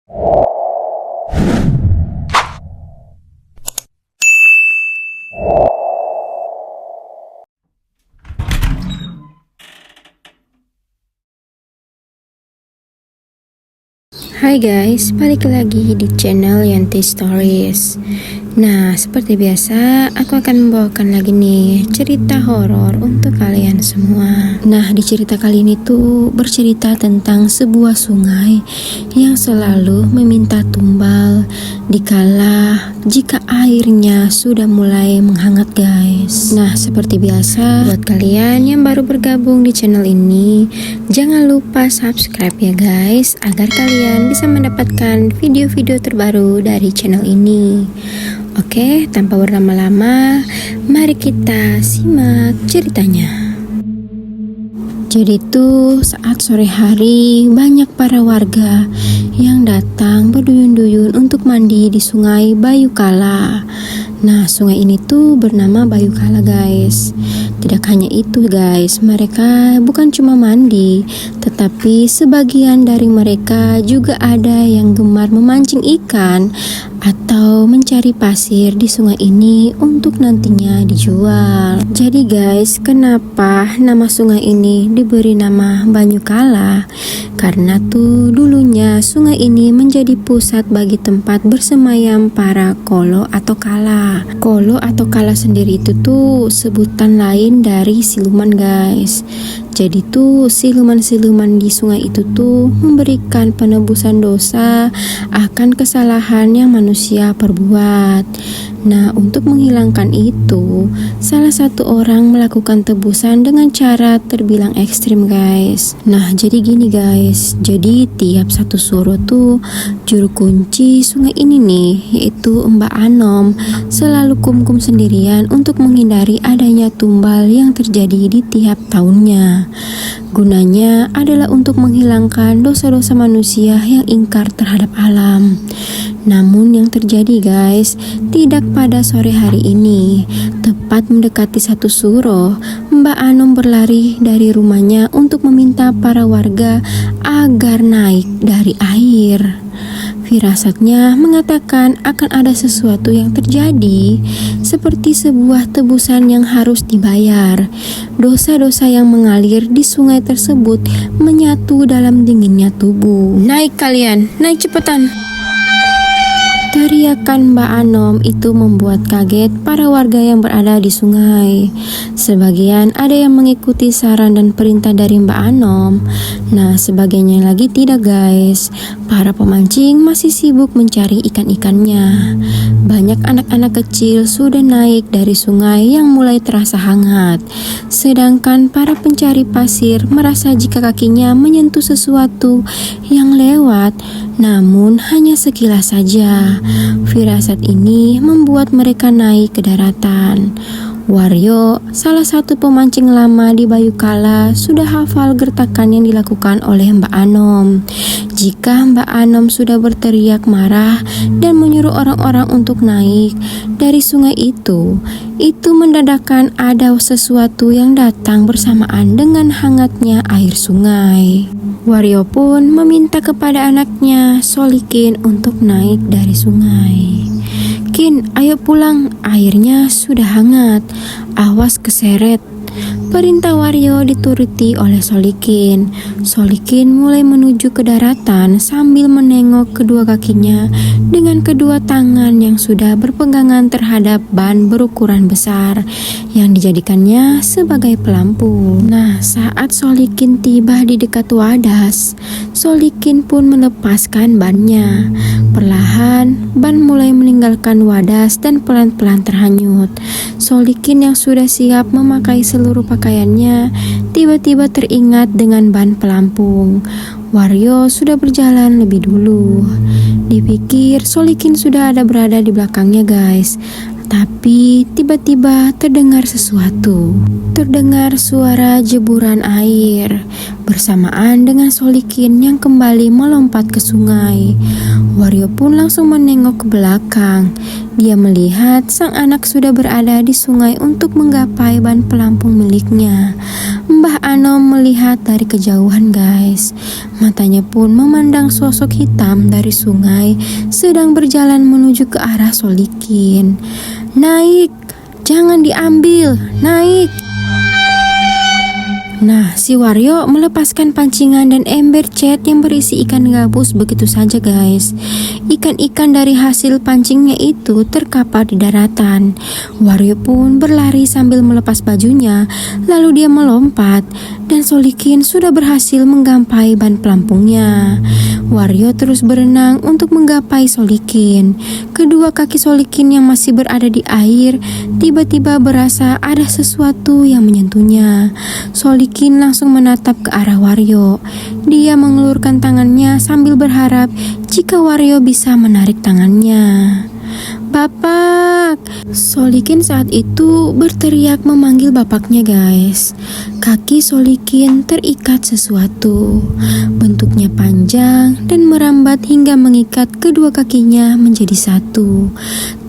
Hai guys, balik lagi di channel Yanti Stories. Nah, seperti biasa, aku akan membawakan lagi nih cerita horor untuk kalian semua. Nah, di cerita kali ini tuh bercerita tentang sebuah sungai yang selalu meminta tumbal dikala jika airnya sudah mulai menghangat guys. Nah, seperti biasa, buat kalian yang baru bergabung di channel ini, jangan lupa subscribe ya guys, agar kalian bisa mendapatkan video-video terbaru dari channel ini. Oke, tanpa berlama-lama, mari kita simak ceritanya. Jadi tuh saat sore hari banyak para warga yang datang berduyun-duyun untuk mandi di sungai Bayukala. Nah, sungai ini tuh bernama Bayukala guys. Tidak hanya itu guys, mereka bukan cuma mandi, tetapi sebagian dari mereka juga ada yang gemar memancing ikan atau mencari pasir di sungai ini untuk nantinya dijual. Jadi guys, kenapa nama sungai ini diberi nama Bayukala? Karena tuh dulunya sungai ini menjadi pusat bagi tempat bersemayam para kolo atau kala. Kolo atau kala sendiri itu tuh sebutan lain dari siluman guys. Jadi tuh siluman-siluman di sungai itu tuh memberikan penebusan dosa akan kesalahan yang manusia perbuat. Nah, untuk menghilangkan itu, salah satu orang melakukan tebusan dengan cara terbilang ekstrim guys. Nah, jadi gini guys, jadi tiap satu suro tuh juru kunci sungai ini nih, yaitu Mbak Anom, selalu kumkum sendirian untuk menghindari adanya tumbal yang terjadi di tiap tahunnya. Gunanya adalah untuk menghilangkan dosa-dosa manusia yang ingkar terhadap alam. Namun yang terjadi guys, tidak pada sore hari ini. Tepat mendekati satu suro, Mbak Anom berlari dari rumahnya untuk meminta para warga agar naik dari air. Firasatnya mengatakan akan ada sesuatu yang terjadi, seperti sebuah tebusan yang harus dibayar. Dosa-dosa yang mengalir di sungai tersebut menyatu dalam dinginnya tubuh. Naik kalian, naik cepetan! Teriakan Mbak Anom itu membuat kaget para warga yang berada di sungai. Sebagian ada yang mengikuti saran dan perintah dari Mbak Anom. Nah, sebagiannya lagi tidak guys. Para pemancing masih sibuk mencari ikan-ikannya. Banyak anak-anak kecil sudah naik dari sungai yang mulai terasa hangat. Sedangkan para pencari pasir merasa jika kakinya menyentuh sesuatu yang lewat, namun hanya sekilas saja. Firasat ini membuat mereka naik ke daratan. Waryo, salah satu pemancing lama di Bayukala, sudah hafal gertakan yang dilakukan oleh Mbak Anom. Jika Mbak Anom sudah berteriak marah dan menyuruh orang-orang untuk naik dari sungai itu mendadakan ada sesuatu yang datang bersamaan dengan hangatnya air sungai. Waryo pun meminta kepada anaknya, Solikin, untuk naik dari sungai. Kin, ayo pulang, airnya sudah hangat, awas keseret. Perintah Waryo dituruti oleh Solikin. Solikin mulai menuju ke daratan sambil menengok kedua kakinya dengan kedua tangan yang sudah berpegangan terhadap ban berukuran besar yang dijadikannya sebagai pelampu. Nah, saat Solikin tiba di dekat wadas, Solikin pun melepaskan bannya. Perlahan, ban mulai meninggalkan wadas dan pelan-pelan terhanyut. Solikin yang sudah siap memakai seluruh pakaiannya tiba-tiba teringat dengan ban pelampung. Waryo sudah berjalan lebih dulu. Dipikir Solikin sudah ada berada di belakangnya guys. Tapi tiba-tiba terdengar sesuatu. Terdengar suara jeburan air bersamaan dengan Solikin yang kembali melompat ke sungai. Waryo pun langsung menengok ke belakang. Dia melihat sang anak sudah berada di sungai untuk menggapai ban pelampung miliknya. Mbah Anom melihat dari kejauhan guys. Matanya pun memandang sosok hitam dari sungai sedang berjalan menuju ke arah Solikin. "Naik, jangan diambil, naik!" Nah, si Waryo melepaskan pancingan dan ember cat yang berisi ikan gabus begitu saja guys. Ikan-ikan dari hasil pancingnya itu terkapar di daratan. Waryo pun berlari sambil melepas bajunya, lalu dia melompat dan Solikin sudah berhasil menggapai ban pelampungnya. Waryo terus berenang untuk menggapai Solikin. Kedua kaki Solikin yang masih berada di air tiba-tiba berasa ada sesuatu yang menyentuhnya. Solikin langsung menatap ke arah Waryo. Dia mengelurkan tangannya sambil berharap jika Waryo bisa menarik tangannya. "Bapak!" Solikin saat itu berteriak memanggil bapaknya guys. Kaki Solikin terikat sesuatu. Bentuknya panjang dan merambat hingga mengikat kedua kakinya menjadi satu.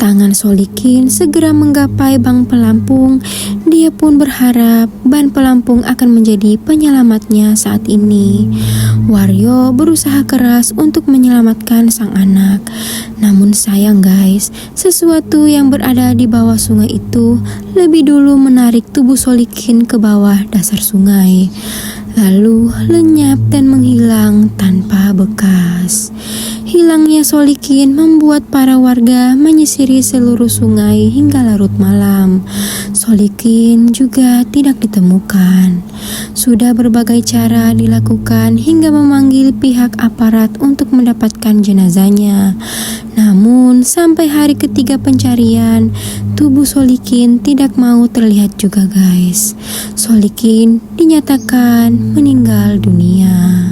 Tangan Solikin segera menggapai ban pelampung. Dia pun berharap ban pelampung akan menjadi penyelamatnya saat ini. Waryo berusaha keras untuk menyelamatkan sang anak. Namun sayang guys, sesuatu yang berada di bawah sungai itu lebih dulu menarik tubuh Solikin ke bawah dasar sungai, lalu lenyap dan menghilang tanpa bekas. Hilangnya Solikin membuat para warga menyisiri seluruh sungai hingga larut malam. Solikin juga tidak ditemukan. Sudah berbagai cara dilakukan hingga memanggil pihak aparat untuk mendapatkan jenazahnya. Namun sampai hari ketiga pencarian, tubuh Solikin tidak mau terlihat juga guys. Solikin dinyatakan meninggal dunia.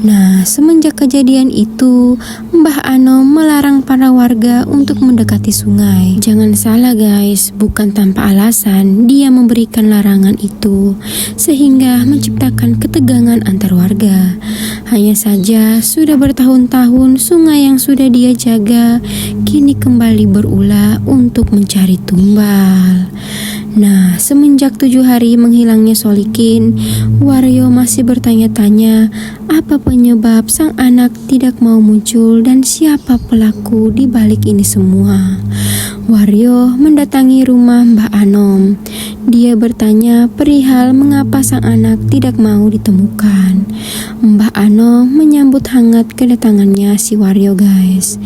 Nah, semenjak kejadian itu, Mbah Anom melarang para warga untuk mendekati sungai. Jangan salah guys, bukan tanpa alasan dia memberikan larangan itu, sehingga menciptakan ketegangan antar warga. Hanya saja, sudah bertahun-tahun sungai yang sudah dia jaga, kini kembali berulah untuk mencari tumbal. Nah, semenjak 7 hari menghilangnya Solikin, Waryo masih bertanya-tanya apa penyebab sang anak tidak mau muncul dan siapa pelaku di balik ini semua. Waryo mendatangi rumah Mbah Anom. Dia bertanya perihal mengapa sang anak tidak mau ditemukan. Mbah Anom menyambut hangat kedatangannya si Waryo guys.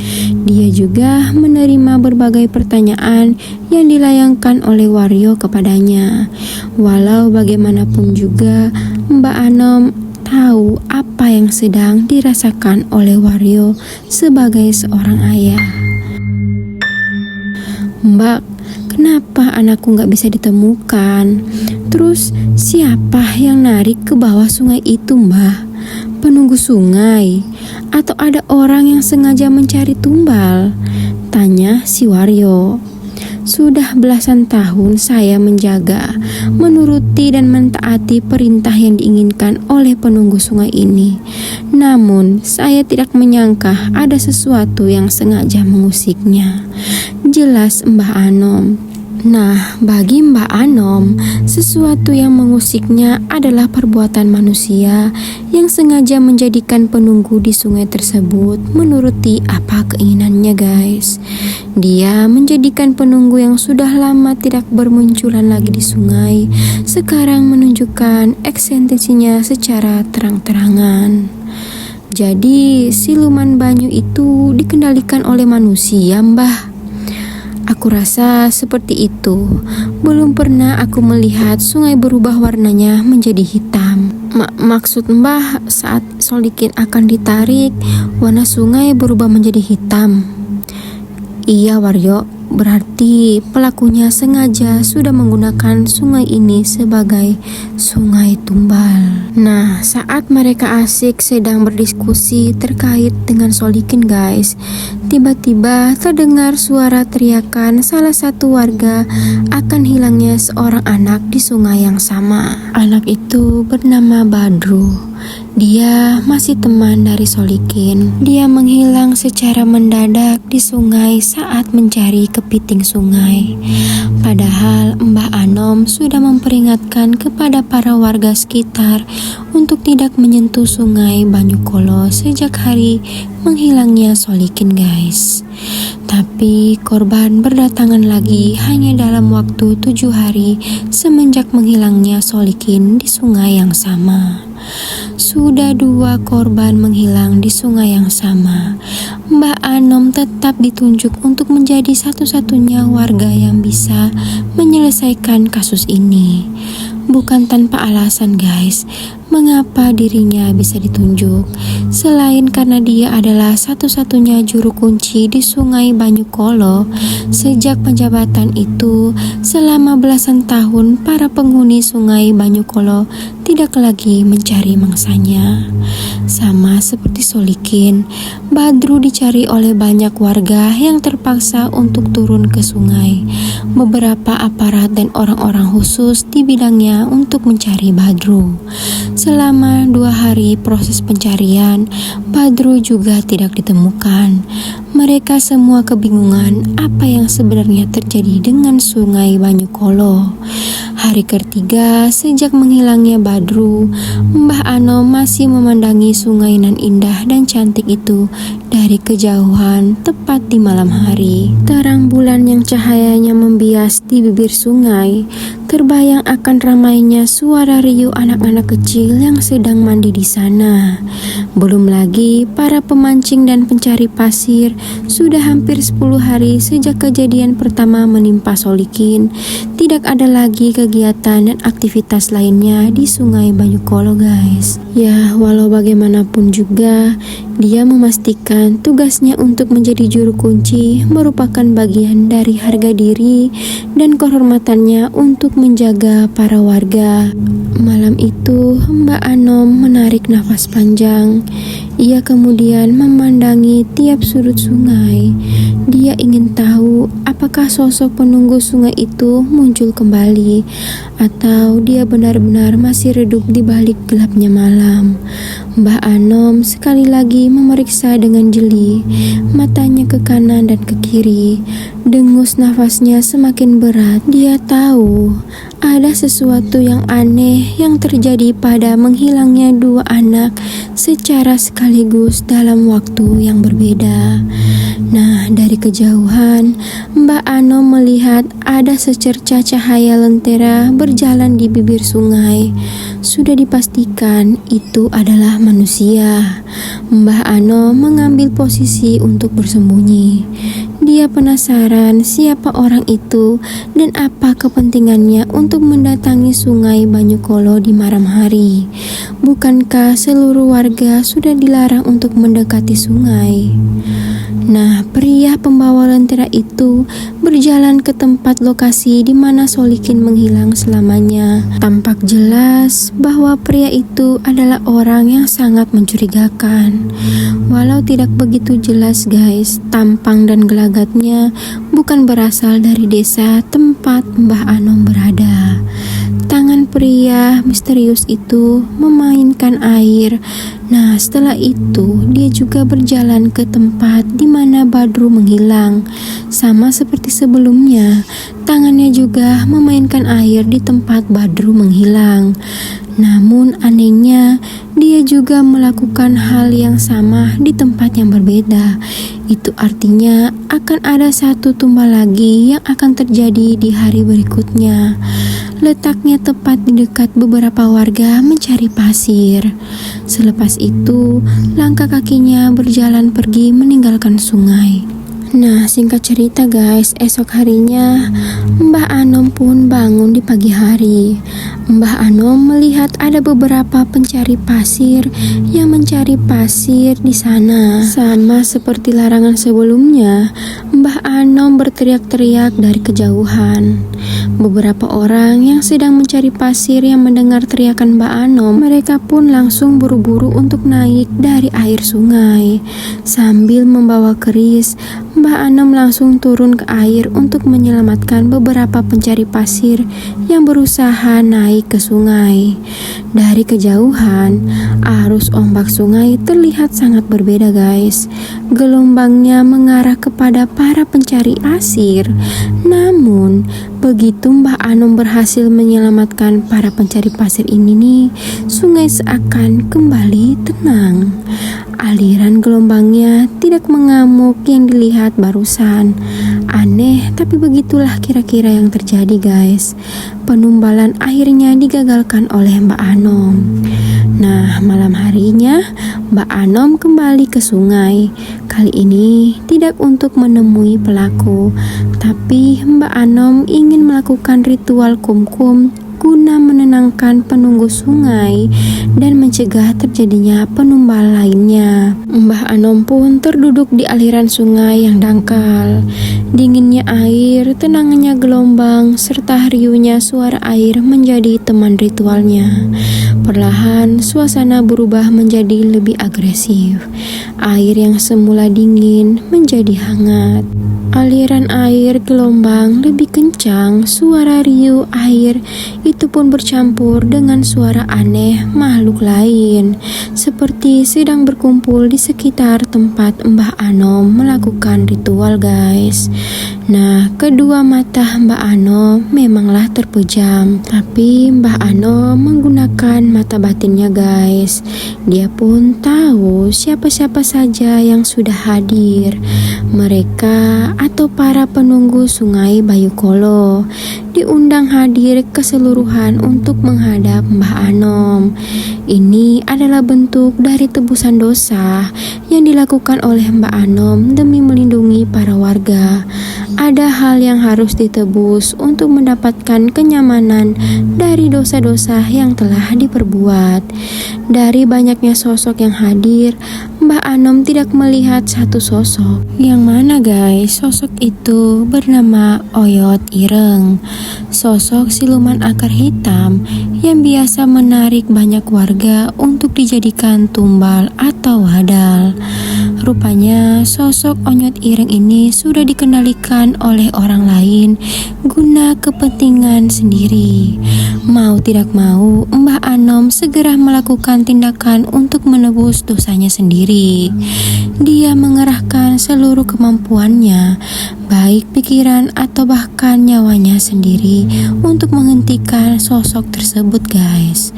Dia juga menerima berbagai pertanyaan yang dilayangkan oleh Waryo kepadanya. Walau bagaimanapun juga, Mbak Anom tahu apa yang sedang dirasakan oleh Waryo sebagai seorang ayah. "Mbak, kenapa anakku gak bisa ditemukan? Terus siapa yang narik ke bawah sungai itu, Mbah? Penunggu sungai? Atau ada orang yang sengaja mencari tumbal?" tanya si Waryo. "Sudah belasan tahun saya menjaga, menuruti dan mentaati perintah yang diinginkan oleh penunggu sungai ini. Namun saya tidak menyangka ada sesuatu yang sengaja mengusiknya," jelas Mbah Anom. Nah, bagi Mbah Anom, sesuatu yang mengusiknya adalah perbuatan manusia yang sengaja menjadikan penunggu di sungai tersebut menuruti apa keinginannya guys. Dia menjadikan penunggu yang sudah lama tidak bermunculan lagi di sungai, sekarang menunjukkan eksistensinya secara terang-terangan. Jadi, siluman banyu itu dikendalikan oleh manusia, Mbah? Aku rasa seperti itu. Belum pernah aku melihat sungai berubah warnanya menjadi hitam. Maksud Mbah, saat Solikin akan ditarik, warna sungai berubah menjadi hitam? Iya Waryo, berarti pelakunya sengaja sudah menggunakan sungai ini sebagai sungai tumbal. Nah, saat mereka asik sedang berdiskusi terkait dengan Solikin guys, tiba-tiba terdengar suara teriakan salah satu warga akan hilangnya seorang anak di sungai yang sama. Anak itu bernama Badru. Dia masih teman dari Solikin. Dia menghilang secara mendadak di sungai saat mencari kepiting sungai. Padahal Mbah Anom sudah memperingatkan kepada para warga sekitar untuk tidak menyentuh sungai Banyukolo sejak hari menghilangnya Solikin, guys. Tapi korban berdatangan lagi hanya dalam waktu 7 hari semenjak menghilangnya Solikin di sungai yang sama. Sudah 2 korban menghilang di sungai yang sama. Mbah Anom tetap ditunjuk untuk menjadi satu-satunya warga yang bisa menyelesaikan kasus ini. Bukan tanpa alasan, guys, mengapa dirinya bisa ditunjuk. Selain karena dia adalah satu-satunya juru kunci di sungai Banyukolo. Sejak penjabatan itu, selama belasan tahun para penghuni sungai Banyukolo tidak lagi mencari mangsanya. Sama seperti Solikin, Badru dicari oleh banyak warga yang terpaksa untuk turun ke sungai. Beberapa aparat dan orang-orang khusus di bidangnya untuk mencari Badru. Selama 2 hari proses pencarian, Badru juga tidak ditemukan. Mereka semua kebingungan apa yang sebenarnya terjadi dengan sungai Banyukolo. Hari ketiga sejak menghilangnya Badru, Mbah Anom masih memandangi sungai nan indah dan cantik itu dari kejauhan tepat di malam hari. Terang bulan yang cahayanya membias di bibir sungai, terbayang akan ramainya suara riuh anak-anak kecil yang sedang mandi di sana. Belum lagi para pemancing dan pencari pasir. Sudah hampir 10 hari sejak kejadian pertama menimpa Solikin, tidak ada lagi kegiatan dan aktivitas lainnya di sungai Banyukolo, guys. Ya, walau bagaimanapun juga, dia memastikan tugasnya untuk menjadi juru kunci merupakan bagian dari harga diri dan kehormatannya untuk menjaga para warga. Malam itu, Mbak Anom menarik nafas panjang. Ia kemudian memandangi tiap sudut sungai. Dia ingin tahu apakah sosok penunggu sungai itu muncul kembali atau dia benar-benar masih redup di balik gelapnya malam. Mbah Anom sekali lagi memeriksa dengan jeli, matanya ke kanan dan ke kiri. Dengus nafasnya semakin berat. Dia tahu ada sesuatu yang aneh yang terjadi pada menghilangnya 2 anak secara sekaligus dalam waktu yang berbeda. Nah, dari kejauhan, Mbak Anom melihat ada secerca cahaya lentera berjalan di bibir sungai. Sudah dipastikan itu adalah manusia. Mbah Anom mengambil posisi untuk bersembunyi. Dia penasaran siapa orang itu dan apa kepentingannya untuk mendatangi sungai Banyukolo di malam hari. Bukankah seluruh warga sudah dilarang untuk mendekati sungai? Nah, pria pembawa lentera itu berjalan ke tempat lokasi di mana Solikin menghilang selamanya. Tampak jelas bahwa pria itu adalah orang yang sangat mencurigakan. Walau tidak begitu jelas, guys, tampang dan gelagatnya bukan berasal dari desa tempat Mbah Anom berada. Tangan pria misterius itu memainkan air. Nah, setelah itu dia juga berjalan ke tempat di mana Badru menghilang. Sama seperti sebelumnya, tangannya juga memainkan air di tempat Badru menghilang. Namun anehnya, dia juga melakukan hal yang sama di tempat yang berbeda. Itu artinya akan ada satu tumbal lagi yang akan terjadi di hari berikutnya. Letaknya tepat di dekat beberapa warga mencari pasir. Selepas itu, langkah kakinya berjalan pergi meninggalkan sungai. Nah, singkat cerita, guys, esok harinya Mbah Anom pun bangun di pagi hari. Mbah Anom melihat ada beberapa pencari pasir yang mencari pasir di sana. Sama seperti larangan sebelumnya, Mbah Anom berteriak-teriak dari kejauhan. Beberapa orang yang sedang mencari pasir yang mendengar teriakan Mbah Anom, mereka pun langsung buru-buru untuk naik dari air sungai. Sambil membawa keris, Mbah Anom langsung turun ke air untuk menyelamatkan beberapa pencari pasir yang berusaha naik ke sungai. Dari kejauhan, arus ombak sungai terlihat sangat berbeda guys. Gelombangnya mengarah kepada para pencari pasir. Namun, begitu Mbah Anom berhasil menyelamatkan para pencari pasir ini nih, sungai seakan kembali tenang. Aliran gelombangnya tidak mengamuk yang dilihat barusan. Aneh, tapi begitulah kira-kira yang terjadi guys. Penumbalan akhirnya digagalkan oleh Mbak Anom. Nah, malam harinya Mbak Anom kembali ke sungai. Kali ini tidak untuk menemui pelaku, tapi Mbak Anom ingin melakukan ritual kumkum guna menenangkan penunggu sungai dan mencegah terjadinya penumbal lainnya. Mbah Anom pun terduduk di aliran sungai yang dangkal. Dinginnya air, tenangnya gelombang, serta riuhnya suara air menjadi teman ritualnya. Perlahan, suasana berubah menjadi lebih agresif. Air yang semula dingin menjadi hangat. Aliran air gelombang lebih kencang, suara riuh air itu pun bercampur dengan suara aneh makhluk lain, seperti sedang berkumpul di sekitar tempat Mbah Anom melakukan ritual guys. Nah, kedua mata Mbah Anom memanglah terpejam, tapi Mbah Anom menggunakan mata batinnya guys. Dia pun tahu siapa-siapa saja yang sudah hadir. Mereka atau para penunggu sungai Bayukolo diundang hadir keseluruhan untuk menghadap Mbah Anom. Ini adalah bentuk dari tebusan dosa yang dilakukan oleh Mbah Anom demi melindungi para warga. Ada hal yang harus ditebus untuk mendapatkan kenyamanan dari dosa-dosa yang telah diperbuat. Dari banyaknya sosok yang hadir, Mbah Anom tidak melihat satu sosok. Yang mana guys? Sosok itu bernama Oyot Ireng. Sosok siluman akar hitam yang biasa menarik banyak warga untuk dijadikan tumbal atau hadal. Rupanya sosok Oyot Ireng ini sudah dikendalikan oleh orang lain guna kepentingan sendiri. Mau tidak mau, Mbah Anom segera melakukan tindakan untuk menebus dosanya sendiri. Dia mengerahkan seluruh kemampuannya, baik pikiran atau bahkan nyawanya sendiri untuk menghentikan sosok tersebut guys.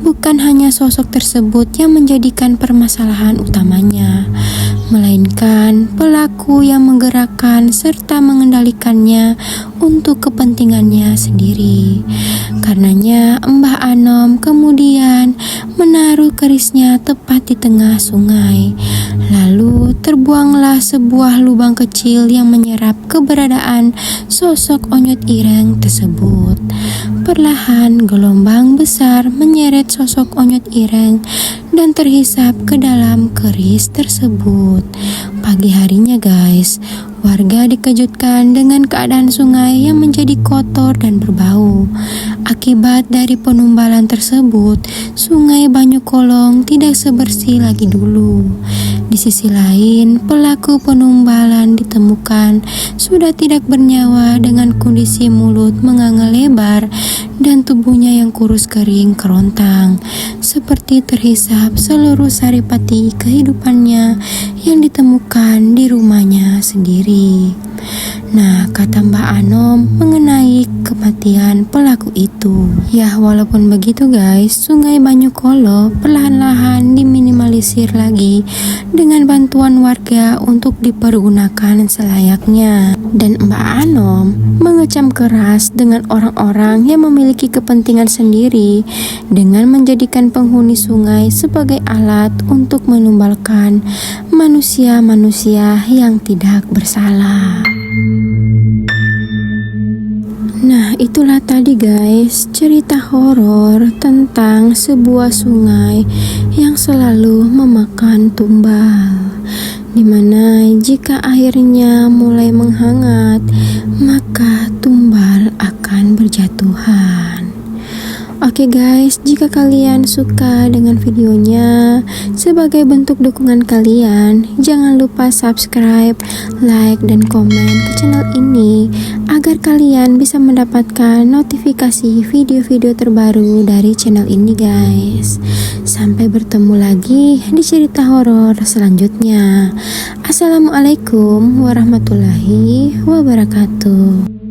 Bukan hanya sosok tersebut yang menjadikan permasalahan utamanya, melainkan pelaku yang menggerakkan serta mengendalikannya untuk kepentingannya sendiri. Karenanya Mbah Anom kemudian menaruh kerisnya tepat di tengah sungai. Lalu terbuanglah sebuah lubang kecil yang menyerap keberadaan sosok Oyot Ireng tersebut. Perlahan gelombang besar menyeret sosok Oyot Ireng dan terhisap ke dalam keris tersebut. Pagi harinya guys, warga dikejutkan dengan keadaan sungai yang menjadi kotor dan berbau. Akibat dari penumbalan tersebut, sungai Banyukolong tidak sebersih lagi dulu. Di sisi lain, pelaku penumbalan ditemukan sudah tidak bernyawa dengan kondisi mulut menganga lebar dan tubuhnya yang kurus kering kerontang, seperti terhisap seluruh saripati kehidupannya yang ditemukan di rumahnya sendiri. Nah, kata Mbah Anom mengenai kematian pelaku itu. Ya, walaupun begitu guys, sungai Banyukolo perlahan-lahan diminimalisir lagi dengan bantuan warga untuk dipergunakan selayaknya. Dan Mbah Anom mengecam keras dengan orang-orang yang memiliki kepentingan sendiri dengan menjadikan penghuni sungai sebagai alat untuk menumbalkan manusia-manusia yang tidak bersalah. Nah, itulah tadi guys cerita horor tentang sebuah sungai yang selalu memakan tumbal, dimana jika airnya mulai menghangat maka tumbal akan berjatuhan. Oke guys, jika kalian suka dengan videonya, sebagai bentuk dukungan kalian, jangan lupa subscribe, like, dan komen ke channel ini agar kalian bisa mendapatkan notifikasi video-video terbaru dari channel ini guys. Sampai bertemu lagi di cerita horor selanjutnya. Assalamualaikum warahmatullahi wabarakatuh.